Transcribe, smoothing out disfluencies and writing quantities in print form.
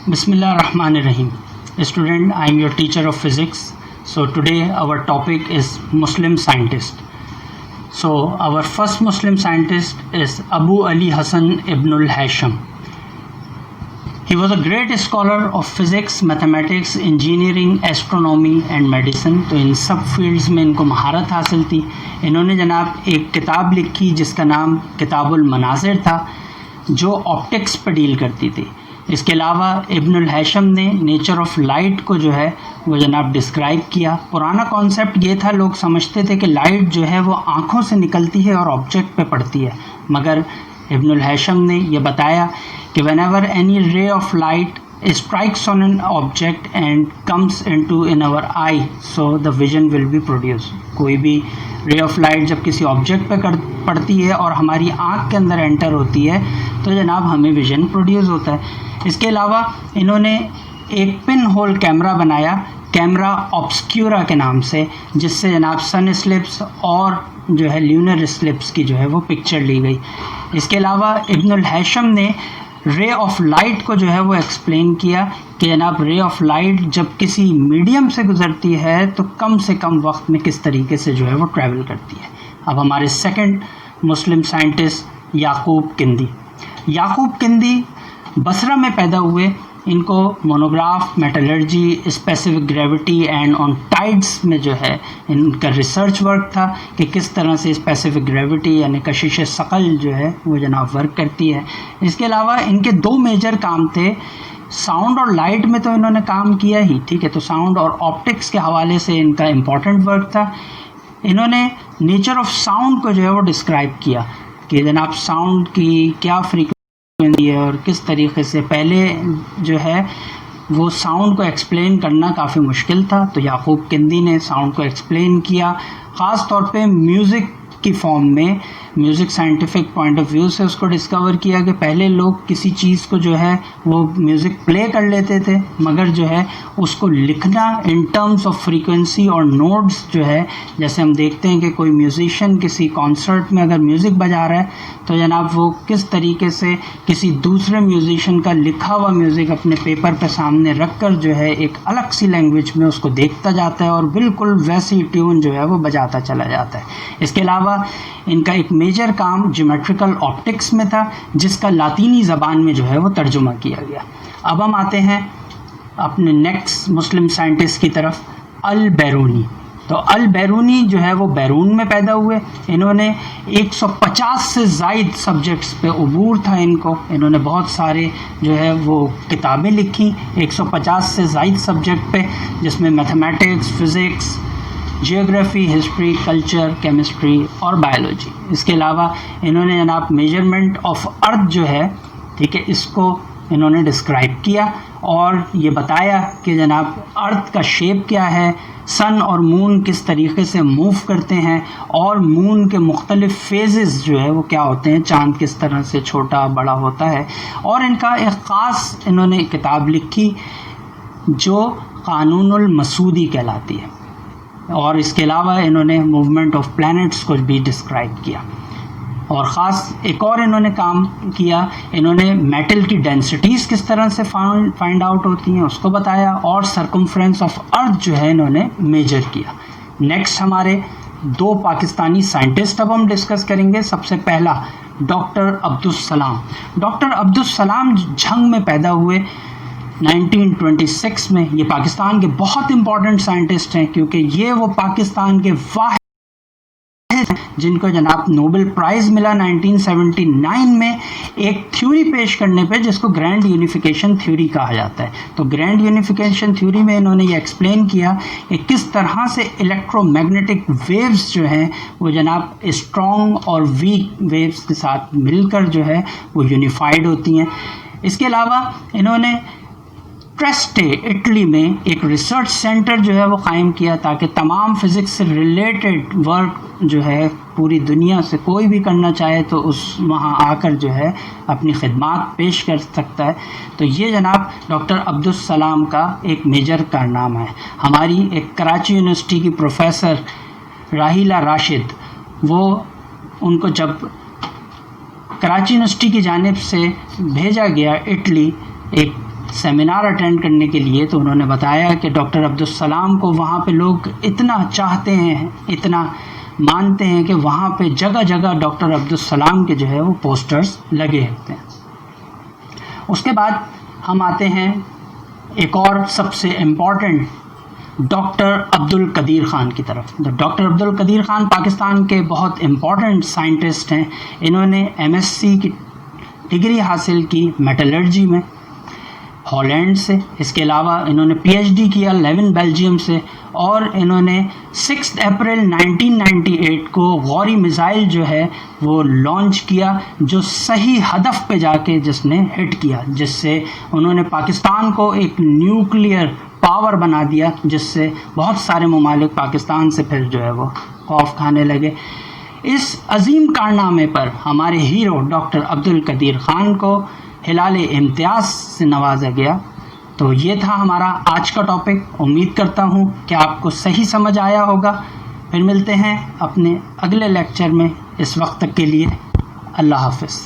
Bismillah ar-Rahman ar-Rahim. Student, I am your teacher of physics. So today our topic is Muslim scientist. So our first Muslim scientist is Abu Ali Hassan ibn al-Haytham. He was a great scholar of physics, mathematics, engineering, astronomy and medicine. तो इन सब fields में इनको महारत हासिल थी. इन्होंने जनाब एक किताब लिखी जिसका नाम किताबुल मनाज़िर था, जो ऑप्टिक्स पर डील करती थी. इसके अलावा इब्न अल-हैशम ने नेचर ऑफ लाइट को जो है वो जनाब डिस्क्राइब किया. पुराना कॉन्सेप्ट ये था, लोग समझते थे कि लाइट जो है वो आँखों से निकलती है और ऑब्जेक्ट पे पड़ती है, मगर इब्न अल-हैशम ने ये बताया कि whenever any ray of light strikes on an object and comes in our eye, so the vision will be produced. कोई भी रे ऑफ लाइट जब किसी ऑब्जेक्ट पे पड़ती है और हमारी आँख के अंदर एंटर होती है तो जनाब हमें विजन प्रोड्यूस होता है. इसके अलावा इन्होंने एक पिन होल कैमरा बनाया, कैमरा ऑब्सक्यूरा के नाम से, जिससे जनाब सन स्लिप्स और जो है ल्यूनर स्लिप्स की जो है वो पिक्चर ली गई. इसके अलावा इब्न अल-हैशम ने रे ऑफ लाइट को जो है वो एक्सप्लेन किया कि जनाब रे ऑफ लाइट जब किसी मीडियम से गुजरती है तो कम से कम वक्त में किस तरीके से जो है वो ट्रैवल करती है. अब हमारे सेकंड मुस्लिम साइंटिस्ट याकूब किंदी. याकूब किंदी बसरा में पैदा हुए. इनको monograph, metallurgy, specific gravity and on tides में जो है इनका रिसर्च वर्क था कि किस तरह से स्पेसिफिक ग्रेविटी यानी कशिश सकल जो है वो जनाब वर्क करती है. इसके अलावा इनके दो मेजर काम थे. साउंड और लाइट में तो इन्होंने काम किया ही, ठीक है, तो साउंड और ऑप्टिक्स के हवाले से इनका इम्पॉर्टेंट वर्क था. इन्होंने नेचर ऑफ साउंड को जो है वो डिस्क्राइब किया कि जनाब साउंड की क्या फ्रीक्वेंसी है और किस तरीके से. पहले जो है वो साउंड को एक्सप्लेन करना काफ़ी मुश्किल था, तो याकूब किंदी ने साउंड को एक्सप्लेन किया, ख़ास तौर पे म्यूज़िक की फॉर्म में. Music scientific point of view से उसको डिस्कवर किया कि पहले लोग किसी चीज़ को जो है वो म्यूज़िक प्ले कर लेते थे, मगर जो है उसको लिखना इन टर्म्स ऑफ फ्रीक्वेंसी और नोट्स जो है, जैसे हम देखते हैं कि कोई म्यूज़िशियन किसी कॉन्सर्ट में अगर म्यूज़िक बजा रहा है तो जनाब वो किस तरीके से किसी दूसरे म्यूज़िशियन का लिखा हुआ म्यूज़िक अपने पेपर पे सामने रख कर जो है एक अलग सी लैंग्वेज में उसको देखता जाता है और बिल्कुल वैसी ट्यून जो है वो बजाता चला जाता है. इसके अलावा इनका एक मेजर काम ज्योमेट्रिकल ऑप्टिक्स में था, जिसका लातीनी ज़बान में जो है वो तर्जुमा किया गया. अब हम आते हैं अपने नेक्स्ट मुस्लिम साइंटिस्ट की तरफ, अल बैरूनी. तो अल बैरूनी जो है वो बैरून में पैदा हुए. इन्होंने 150 से ज़ायद सब्जेक्ट्स पे उबूर था इनको. इन्होंने बहुत सारे जो है वो किताबें लिखी 150 से ज़ायद सब्जेक्ट पे, जिसमें mathematics, physics, geography, history, culture, chemistry और बायोलॉजी. इसके अलावा इन्होंने जनाब मेजरमेंट ऑफ अर्थ जो है, ठीक है, इसको इन्होंने डिस्क्राइब किया और ये बताया कि जनाब अर्थ का शेप क्या है, सन और मून किस तरीके से मूव करते हैं और मून के मुख्तलिफ फेजेस जो है वो क्या होते हैं, चाँद किस तरह से छोटा बड़ा होता है. और इनका एक ख़ास इन्होंने किताब लिखी जो कानूनुल मसूदी कहलाती है. और इसके अलावा इन्होंने मूवमेंट ऑफ प्लैनेट्स को भी डिस्क्राइब किया. और ख़ास एक और इन्होंने काम किया, इन्होंने मेटल की डेंसिटीज़ किस तरह से फाइंड आउट होती हैं उसको बताया और सर्कमफ्रेंस ऑफ अर्थ जो है इन्होंने मेजर किया. नेक्स्ट हमारे दो पाकिस्तानी साइंटिस्ट अब हम डिस्कस करेंगे. सबसे पहला डॉक्टर अब्दुस सलाम. डॉक्टर अब्दुस सलाम झंग में पैदा हुए 1926 में. ये पाकिस्तान के बहुत इंपॉर्टेंट साइंटिस्ट हैं क्योंकि ये वो पाकिस्तान के वाहिद जिनको जनाब नोबेल प्राइज़ मिला 1979 में एक थ्योरी पेश करने पे जिसको ग्रैंड यूनिफिकेशन थ्योरी कहा जाता है. तो ग्रैंड यूनिफिकेशन थ्योरी में इन्होंने ये एक्सप्लेन किया कि किस तरह से इलेक्ट्रोमैग्नेटिक वेव्स जो हैं वो जनाब स्ट्रॉन्ग और वीक वेव्स के साथ मिलकर जो है वो यूनिफाइड होती हैं. इसके अलावा इन्होंने ट्रेस्टे इटली में एक रिसर्च सेंटर जो है वो कायम किया ताकि तमाम फिज़िक्स से रिलेटेड वर्क जो है पूरी दुनिया से कोई भी करना चाहे तो उस वहाँ आकर जो है अपनी खिदमात पेश कर सकता है. तो ये जनाब डॉक्टर अब्दुस सलाम का एक मेजर कारनामा है. हमारी एक कराची यूनिवर्सिटी की प्रोफेसर राहिला राशिद, वो उनको जब कराची यूनिवर्सिटी की जानिब से भेजा गया इटली एक سیمینار اٹینڈ کرنے کے لیے، تو انہوں نے بتایا کہ ڈاکٹر عبدالسلام کو وہاں پہ لوگ اتنا چاہتے ہیں، اتنا مانتے ہیں کہ وہاں پہ جگہ جگہ ڈاکٹر عبدالسلام کے جو ہے وہ پوسٹرز لگے ہوتے ہیں۔ اس کے بعد ہم آتے ہیں ایک اور سب سے امپورٹنٹ ڈاکٹر عبد القدیر خان کی طرف۔ ڈاکٹر عبد القدیر خان پاکستان کے بہت امپورٹنٹ سائنٹسٹ ہیں۔ انہوں نے MSc کی ڈگری حاصل کی میٹلرجی میں ہالینڈ سے، اس کے علاوہ انہوں نے PhD کیا لیون بیلجیم سے، اور انہوں نے 6 اپریل 1998 کو غوری میزائل جو ہے وہ لانچ کیا، جو صحیح ہدف پہ جا کے جس نے ہٹ کیا، جس سے انہوں نے پاکستان کو ایک نیوکلیئر پاور بنا دیا، جس سے بہت سارے ممالک پاکستان سے پھر جو ہے وہ خوف کھانے لگے۔ اس عظیم کارنامے پر ہمارے ہیرو ڈاکٹر عبد القدیر خان کو ہلال امتیاز سے نوازا گیا۔ تو یہ تھا ہمارا آج کا ٹاپک۔ امید کرتا ہوں کہ آپ کو صحیح سمجھ آیا ہوگا۔ پھر ملتے ہیں اپنے اگلے لیکچر میں، اس وقت تک کے لیے اللہ حافظ۔